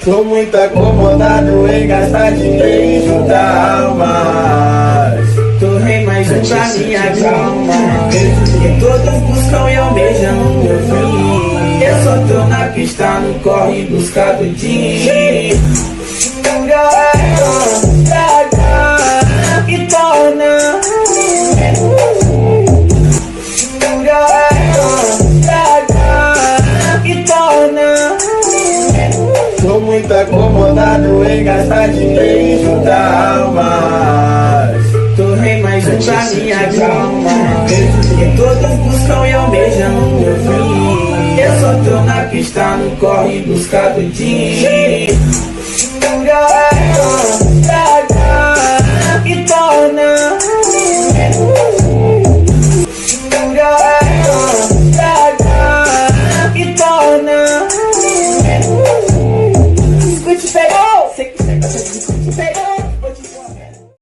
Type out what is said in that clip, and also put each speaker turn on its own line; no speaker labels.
Tô muito acomodado em gastar dinheiro e juntar almas.
Torrei mais um pra minha calma. Que todos buscam e almejam meu fim. Eu só tô na pista, no corre buscar do dinheiro. Que torna que torna.
Tô muito acomodado em gastar dinheiro e juntar almas.
Torrei mais um pra minha calma. Que todos buscam e almejam meu fim. Eu só tô na pista, no corre buscar do dinheiro. Que torna que torna. Escute, pegou! Sei que você gosta de escute, pegou!